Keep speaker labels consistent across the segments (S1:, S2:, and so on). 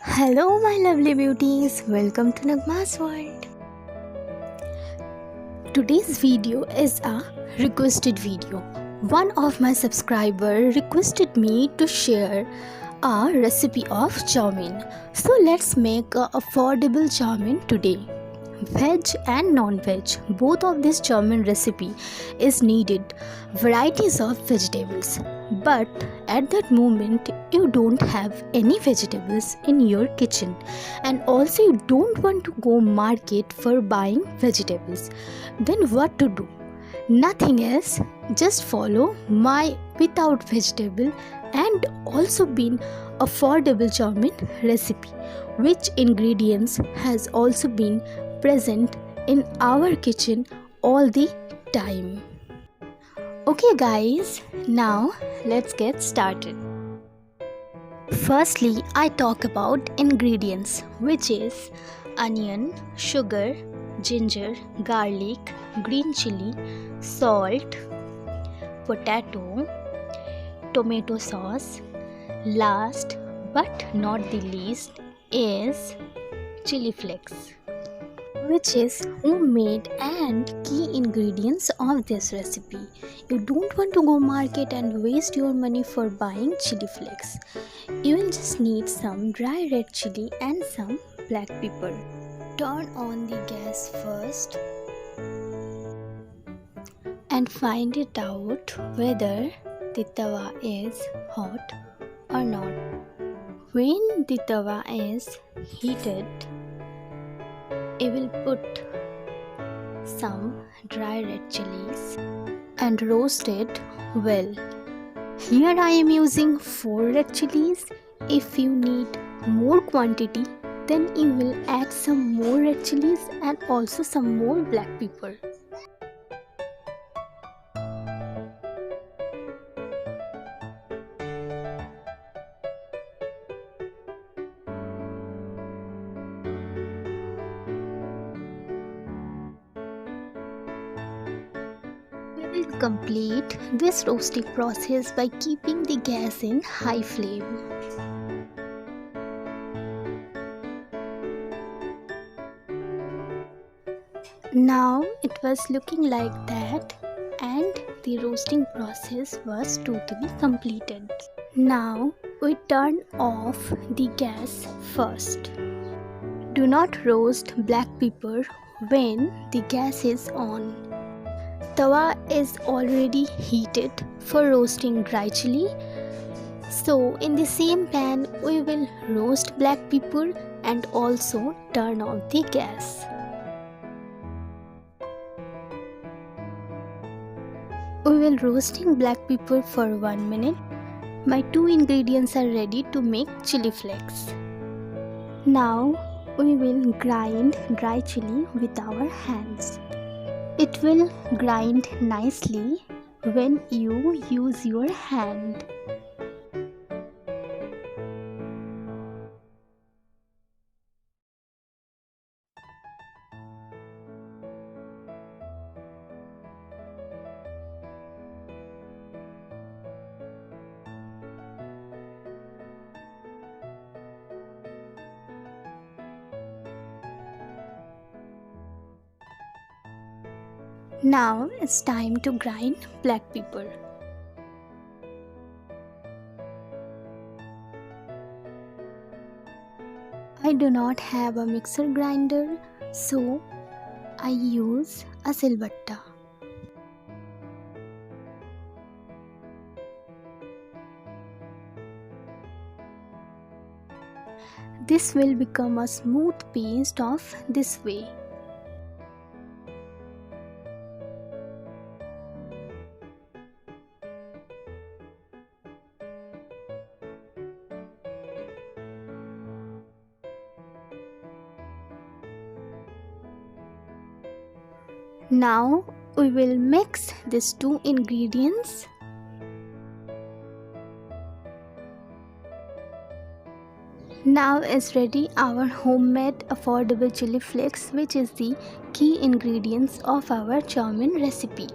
S1: Hello, my lovely beauties. Welcome to Nagma's World. Today's video is a requested video. One of my subscribers requested me to share a recipe of chow mein. So let's make a affordable chow mein today. Veg and non-veg, both of this chow mein recipe is needed varieties of vegetables, but at that moment you don't have any vegetables in your kitchen, and also you don't want to go market for buying vegetables. Then what to do? Nothing else, just follow my without vegetable and also been affordable chow mein recipe, which ingredients has also been present in our kitchen all the time. Okay guys, now let's get started. Firstly, I talk about ingredients, which is onion, sugar, ginger, garlic, green chili, salt, potato, tomato sauce. Last but not the least is chili flakes, which is homemade and key ingredients of this recipe. You don't want to go market and waste your money for buying chili flakes. You will just need some dry red chili and some black pepper. Turn on the gas first and find it out whether the tawa is hot or not. When the tawa is heated, I will put some dry red chilies and roast it well. Here I am using 4 red chilies. If you need more quantity, then you will add some more red chilies and also some more black pepper. We will complete this roasting process by keeping the gas in high flame. Now it was looking like that and the roasting process was totally completed. Now we turn off the gas first. Do not roast black pepper when the gas is on. Tawa is already heated for roasting dry chili. So in the same pan we will roast black pepper and also turn off the gas. We will roasting black pepper for 1 minute. My 2 ingredients are ready to make chili flakes. Now we will grind dry chili with our hands. It will grind nicely when you use your hand. Now it's time to grind black pepper. I do not have a mixer grinder, so I use a silbatta. This will become a smooth paste of this way. Now we will mix these 2 ingredients. Now is ready our homemade affordable chili flakes, which is the key ingredients of our chow mein recipe.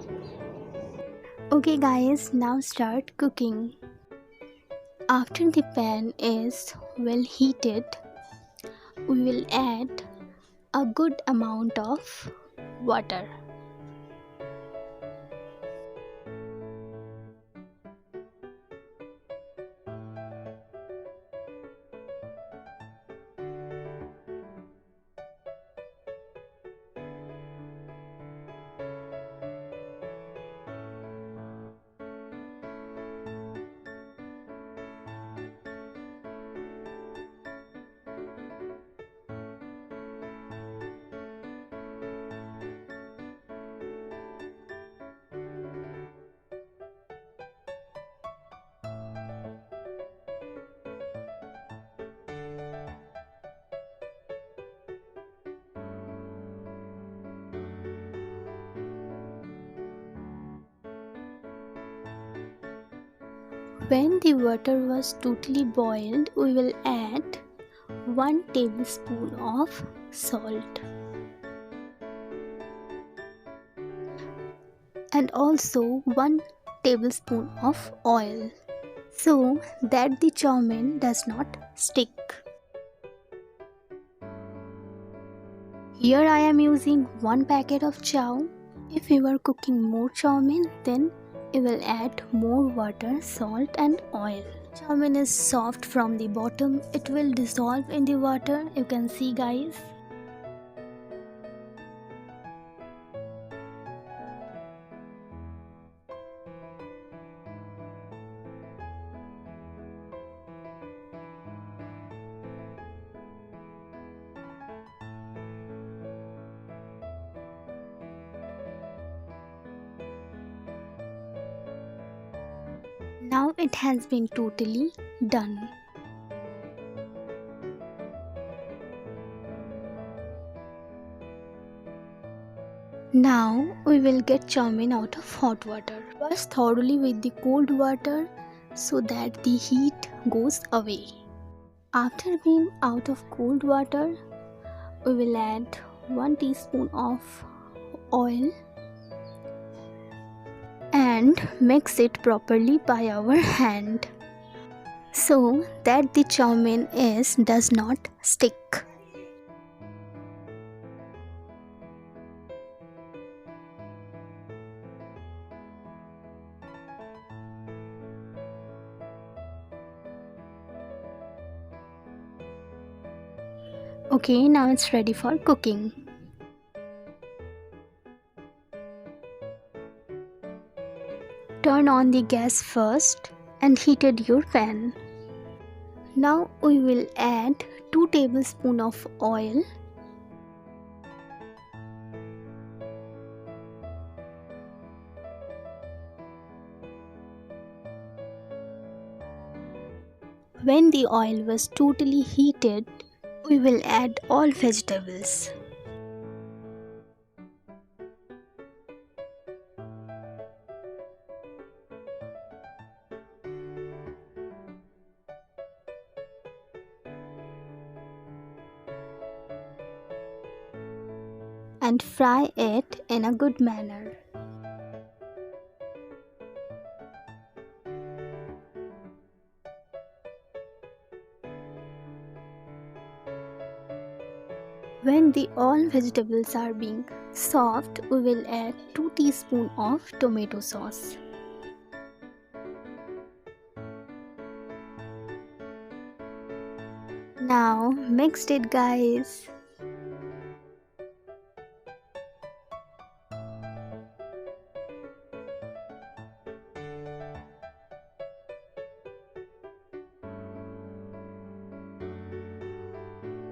S1: Okay guys, now start cooking. After the pan is well heated, we will add a good amount of water. When the water was totally boiled, we will add 1 tablespoon of salt and also 1 tablespoon of oil so that the chow mein does not stick. Here I am using 1 packet of chow. If you are cooking more chow mein, then you will add more water, salt and oil. Chow mein is soft from the bottom. It will dissolve in the water. You can see, guys. Now it has been totally done. Now we will get chow mein out of hot water. Wash thoroughly with the cold water so that the heat goes away. After being out of cold water, we will add 1 teaspoon of oil and mix it properly by our hand so that the chow mein does not stick. Okay, now it's ready for cooking. Turn on the gas first and heated your pan. Now we will add 2 tablespoons of oil When the oil was totally heated, we will add all vegetables. And fry it in a good manner. When the all vegetables are being soft, we will add 2 teaspoons of tomato sauce. Now mix it, guys.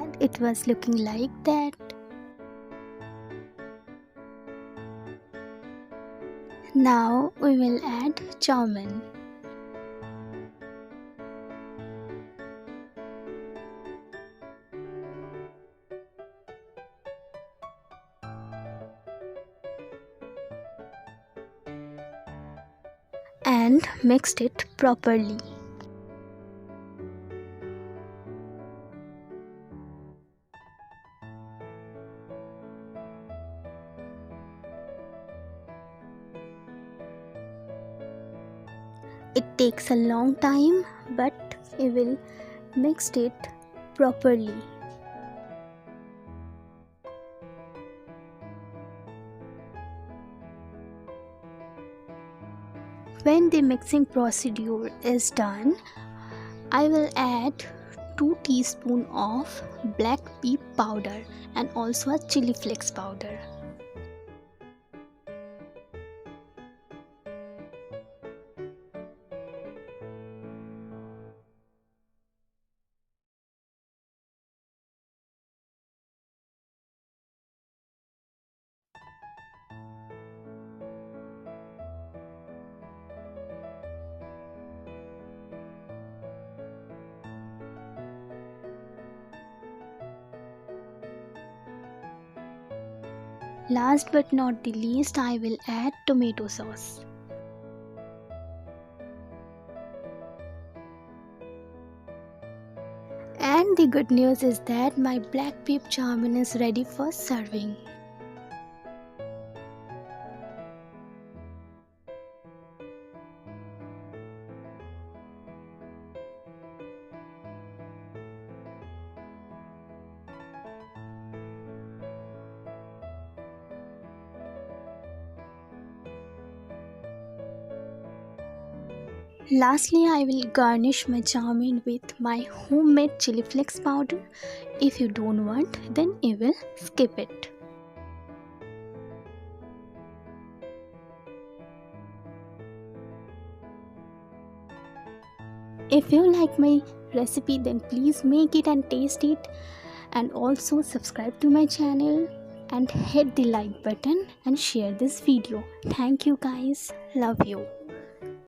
S1: And it was looking like that. Now we will add chow mein. And mixed it properly. It takes a long time, but we will mix it properly. When the mixing procedure is done, I will add 2 teaspoons of black pea powder and also a chili flakes powder. Last but not the least, I will add tomato sauce. And the good news is that my black pea chow mein is ready for serving. Lastly, I will garnish my chow mein with my homemade chili flakes powder. If you don't want, then you will skip it. If you like my recipe, then please make it and taste it, and also subscribe to my channel and hit the like button and share this video. Thank you guys. Love you.